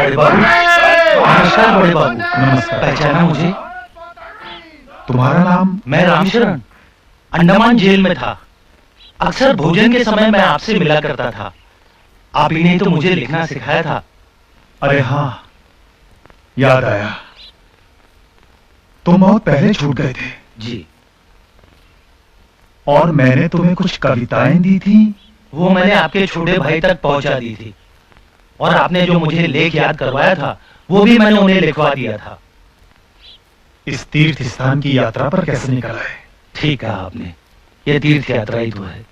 बड़े बाबू। नमस्कार बड़े बाबू। नमस्कार। पहचाना मुझे? तुम्हारा नाम? मैं रामशरण, अंडमान जेल में था। अक्सर भोजन के समय मैं आपसे मिला करता था। आप ही ने तो मुझे लिखना सिखाया था। अरे हाँ, याद आया। तुम बहुत पहले छूट गए थे जी। और मैंने तुम्हें कुछ कविताएं दी थी। वो मैंने आपके छोटे भाई तक पहुंचा दी थी, और आपने जो मुझे लेख याद करवाया था वो भी मैंने उन्हें लिखवा दिया था। इस तीर्थ स्थान की यात्रा पर कैसे निकल आए? ठीक कहा आपने, ये तीर्थ यात्रा ही तो है।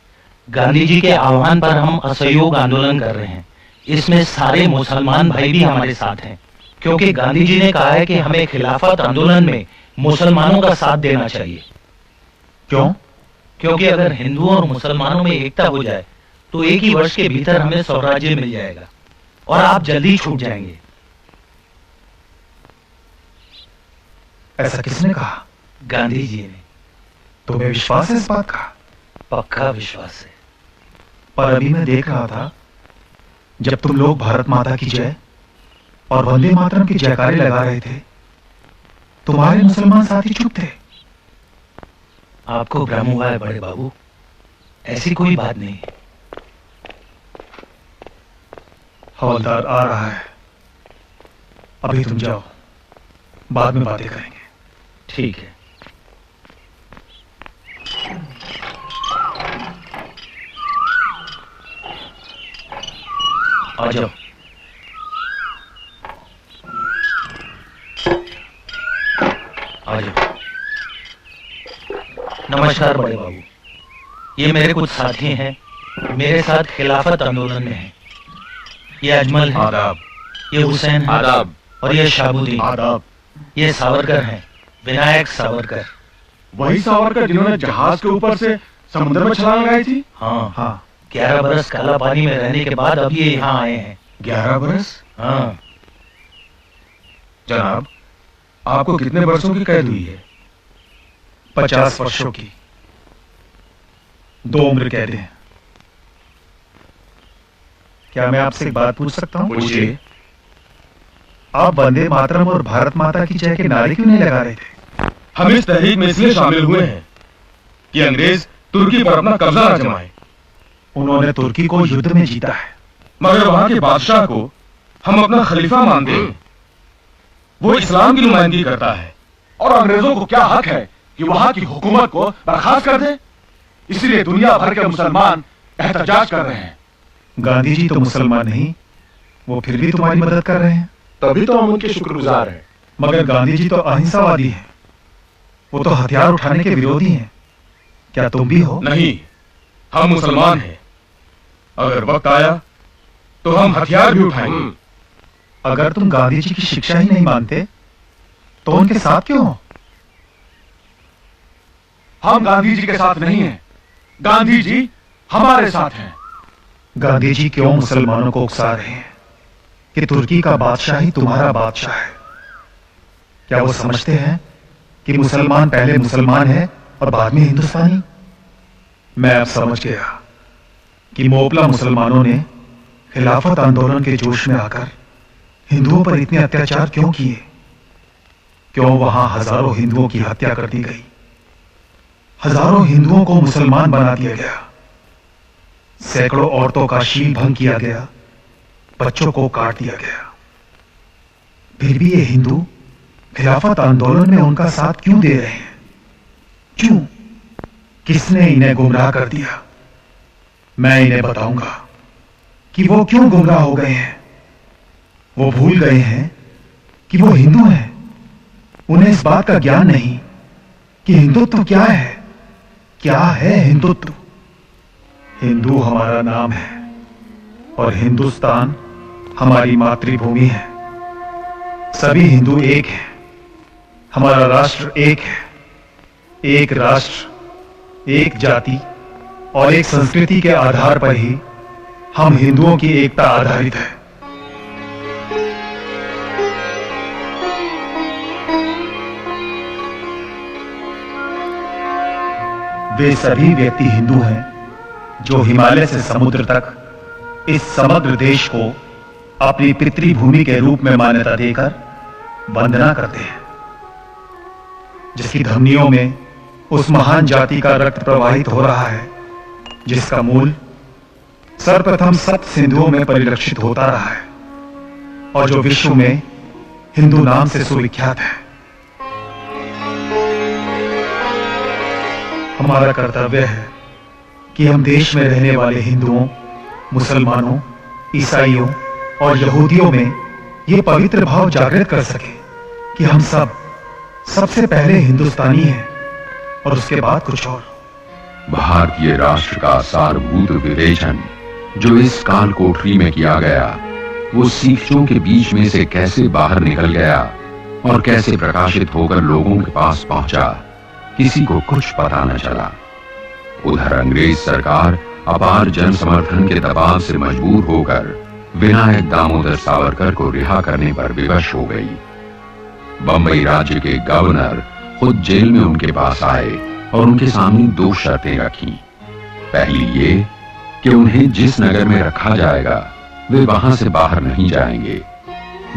गांधी जी के आह्वान पर हम असहयोग आंदोलन कर रहे हैं। इसमें सारे मुसलमान भाई भी हमारे साथ हैं, क्योंकि गांधी जी ने कहा है कि हमें खिलाफत आंदोलन में मुसलमानों का साथ देना चाहिए। क्यों? क्योंकि अगर हिंदुओं और मुसलमानों में एकता हो जाए तो एक ही वर्ष के भीतर हमें स्वराज्य मिल जाएगा और आप जल्दी छूट जाएंगे। ऐसा किसने कहा? गांधी जी ने। तुम्हें विश्वास है इस बात का? पक्का विश्वास है। पर अभी मैं देख रहा था, जब तुम लोग भारत माता की जय और वंदे मातरम की जयकारे लगा रहे थे, तुम्हारे मुसलमान साथी चुप थे। आपको भ्रम हुआ है बड़े बाबू, ऐसी कोई बात नहीं। हवलदार आ रहा है, अभी तुम जाओ, बाद में बातें करेंगे। ठीक है। आ जाओ। आ जाओ। नमस्कार बड़े बाबू, ये मेरे कुछ साथी हैं, मेरे साथ खिलाफत आंदोलन में हैं। ये अजमल है। आदाब। ये हुसैन है। आदाब। और ये शाहबुद्दीन। आदाब। ये सावरकर हैं, विनायक सावरकर। वही सावरकर जिन्होंने जहाज के ऊपर से समुद्र में छलांग लगाई थी? हाँ। हाँ। 11 बरस काला पानी में रहने के बाद अब ये यहाँ आए हैं। 11 बरस? हाँ। जनाब, आपको कितने वर्षों की कैद हुई है? 50 वर्षों की। 2 उम्र कहते हैं। क्या मैं आपसे एक बात पूछ सकता हूँ? पूछिए। आप वंदे मातरम और भारत माता की जय के नारे क्यों नहीं लगा रहे थे? हम इस तहरीक में इसलिए शामिल हुए हैं कि अंग्रेज तुर्की पर अपना कब्जा न जमाए। उन्होंने तुर्की को युद्ध में जीता है, मगर वहां के बादशाह को हम अपना खलीफा मानते हैं। वो इस्लाम की नुमाइंदगी करता है और अंग्रेजों को क्या हक है कि वहां की हुकूमत को बर्खास्त कर दे। इसलिए दुनिया भर के मुसलमान एहतजाज कर रहे हैं। गांधी जी तो मुसलमान नहीं, वो फिर भी तुम्हारी मदद कर रहे हैं। तभी तो हम उनके शुक्रगुजार हैं। मगर गांधी जी तो अहिंसावादी हैं, वो तो हथियार उठाने के विरोधी हैं। क्या तुम भी हो? नहीं, हम मुसलमान हैं। अगर वक्त आया तो हम हथियार भी उठाएंगे। अगर तुम गांधी जी की शिक्षा ही नहीं मानते तो उनके साथ क्यों हो? हम गांधी जी के साथ नहीं हैं, गांधी जी हमारे साथ हैं। गांधी जी क्यों मुसलमानों को उकसा रहे हैं कि तुर्की का बादशाह ही तुम्हारा बादशाह है? क्या वो समझते हैं कि मुसलमान पहले मुसलमान है और बाद में हिंदुस्तानी? मैं अब समझ गया कि मोपला मुसलमानों ने खिलाफत आंदोलन के जोश में आकर हिंदुओं पर इतने अत्याचार क्यों किए? क्यों वहां हजारों हिंदुओं की हत्या कर दी गई? हजारों हिंदुओं को मुसलमान बना दिया गया। सैकड़ों औरतों का शील भंग किया गया, बच्चों को काट दिया गया। फिर भी ये हिंदू खिलाफत आंदोलन में उनका साथ क्यों दे रहे हैं? क्यों? किसने इन्हें गुमराह कर दिया? मैं इन्हें बताऊंगा कि वो क्यों गुमराह हो गए हैं। वो भूल गए हैं कि वो हिंदू हैं। उन्हें इस बात का ज्ञान नहीं कि हिंदुत्व क्या है। क्या है हिंदुत्व? हिंदू हमारा नाम है और हिंदुस्तान हमारी मातृभूमि है। सभी हिंदू एक हैं। हमारा राष्ट्र एक है। एक राष्ट्र, एक जाति और एक संस्कृति के आधार पर ही हम हिंदुओं की एकता आधारित है। वे सभी व्यक्ति हिंदू हैं जो हिमालय से समुद्र तक इस समग्र देश को अपनी पितृभूमि के रूप में मान्यता देकर वंदना करते हैं, जिसकी धमनियों में उस महान जाति का रक्त प्रवाहित हो रहा है जिसका मूल सर्वप्रथम सप्त सिंधुओं में परिलक्षित होता रहा है और जो विश्व में हिंदू नाम से सुविख्यात है। हमारा कर्तव्य है कि हम देश में रहने वाले हिंदुओं, मुसलमानों, ईसाइयों और यहूदियों में यह पवित्र भाव जागृत कर सके कि हम सबसे पहले हिंदुस्तानी हैं और उसके बाद कुछ और। भारतीय राष्ट्र का सारभूत विवेचन जो इस काल कोठरी में किया गया, वो सीखों के बीच में से कैसे बाहर निकल गया और कैसे प्रकाशित होकर लोगों के पास पहुंचा, किसी को कुछ पता न चला। उधर अंग्रेज सरकार अपार जन समर्थन के दबाव से मजबूर होकर विनायक दामोदर सावरकर को रिहा करने पर विवश हो गई। बंबई राज्य के गवर्नर खुद जेल में उनके पास आए और उनके सामने 2 शर्तें रखी। पहली ये कि उन्हें जिस नगर में रखा जाएगा वे वहां से बाहर नहीं जाएंगे।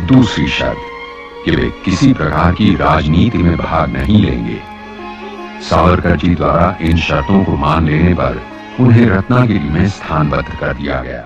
दूसरी शर्त कि वे किसी प्रकार की राजनीति में भाग नहीं लेंगे। सावरकर जी द्वारा इन शर्तों को मान लेने पर उन्हें रत्नागिरी में स्थानबद्ध कर दिया गया।